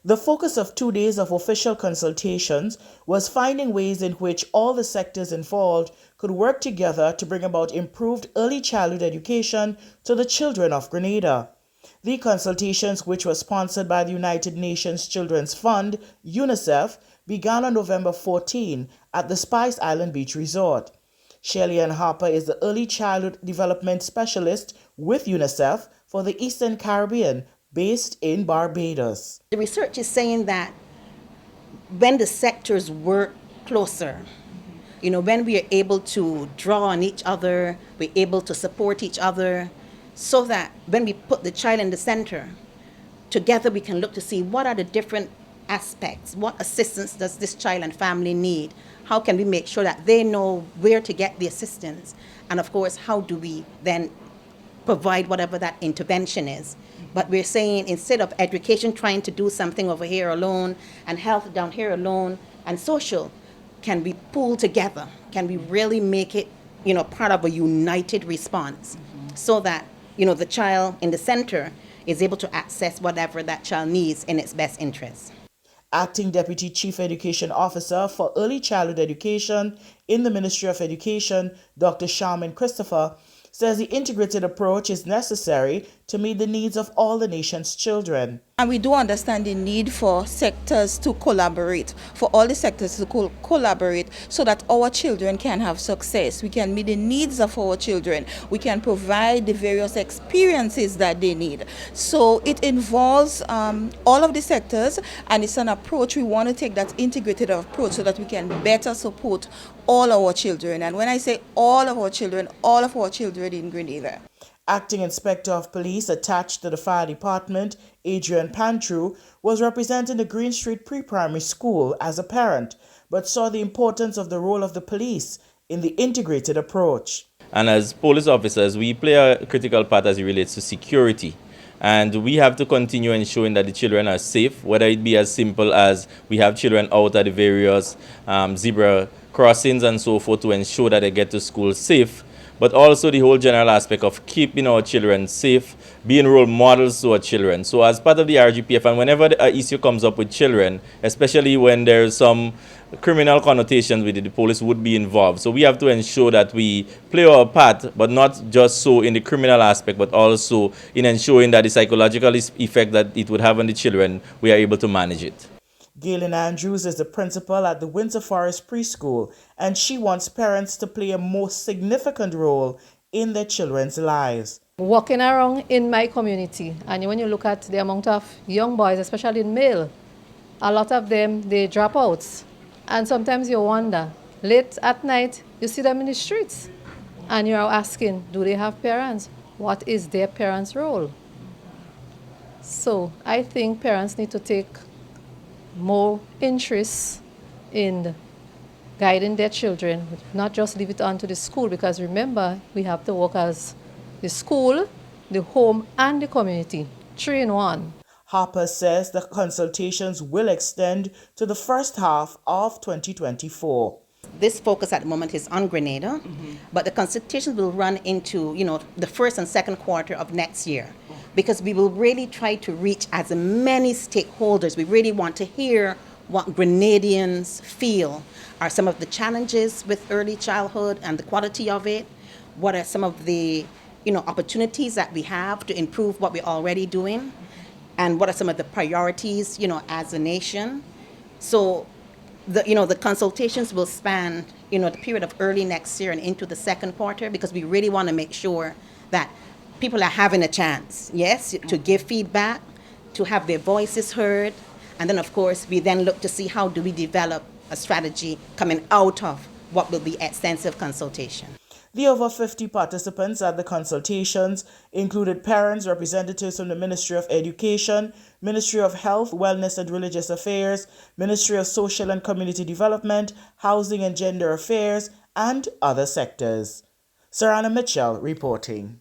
The focus of 2 days of official consultations was finding ways in which all the sectors involved could work together to bring about improved early childhood education to the children of Grenada. The consultations, which were sponsored by the United Nations Children's Fund, UNICEF, began on November 14 at the Spice Island Beach Resort. Shelley Ann Harper is the Early Childhood Development Specialist with UNICEF for the Eastern Caribbean, based in Barbados. The research is saying that when the sectors work closer, when we are able to draw on each other, we're able to support each other, so that when we put the child in the center, together we can look to see what are the different aspects, what assistance does this child and family need, how can we make sure that they know where to get the assistance, and of course, how do we then provide whatever that intervention is. But we're saying instead of education trying to do something over here alone and health down here alone and social, can we pool together? Can we really make it, part of a united response so that, the child in the center is able to access whatever that child needs in its best interest. Acting Deputy Chief Education Officer for Early Childhood Education in the Ministry of Education, Dr. Charmaine Christopher, says the integrated approach is necessary to meet the needs of all the nation's children. And we do understand the need for sectors to collaborate, for all the sectors to collaborate so that our children can have success. We can meet the needs of our children. We can provide the various experiences that they need. So it involves all of the sectors, and it's an approach we want to take, that integrated approach, so that we can better support all our children. And when I say all of our children in Grenada. Acting Inspector of Police attached to the Fire Department, Adrian Pantru, was representing the Green Street Pre-Primary School as a parent, but saw the importance of the role of the police in the integrated approach. And as police officers, we play a critical part as it relates to security. And we have to continue ensuring that the children are safe, whether it be as simple as we have children out at the various zebra crossings and so forth to ensure that they get to school safe, but also the whole general aspect of keeping our children safe, being role models to our children. So as part of the RGPF, and whenever an issue comes up with children, especially when there's some criminal connotations with it, the police would be involved. So we have to ensure that we play our part, but not just so in the criminal aspect, but also in ensuring that the psychological effect that it would have on the children, we are able to manage it. Galen Andrews is the principal at the Windsor Forest Preschool, and she wants parents to play a more significant role in their children's lives. Walking around in my community, and when you look at the amount of young boys, especially in male, a lot of them, they drop out. And sometimes you wonder, late at night, you see them in the streets, and you're asking, do they have parents? What is their parents' role? So I think parents need to take more interest in guiding their children, not just leave it on to the school, because remember, we have to work as the school, the home, and the community, 3 in 1. Harper says the consultations will extend to the first half of 2024. This focus at the moment is on Grenada, but the consultations will run into, the first and second quarter of next year, because we will really try to reach as many stakeholders. We really want to hear what Grenadians feel are some of the challenges with early childhood and the quality of it. What are some of the, opportunities that we have to improve what we're already doing, and what are some of the priorities, as a nation. So the consultations will span, the period of early next year and into the second quarter, because we really want to make sure that people are having a chance, yes, to give feedback, to have their voices heard, and then of course we then look to see how do we develop a strategy coming out of what will be extensive consultation. The over 50 participants at the consultations included parents, representatives from the Ministry of Education, Ministry of Health, Wellness and Religious Affairs, Ministry of Social and Community Development, Housing and Gender Affairs, and other sectors. Sorana Mitchell reporting.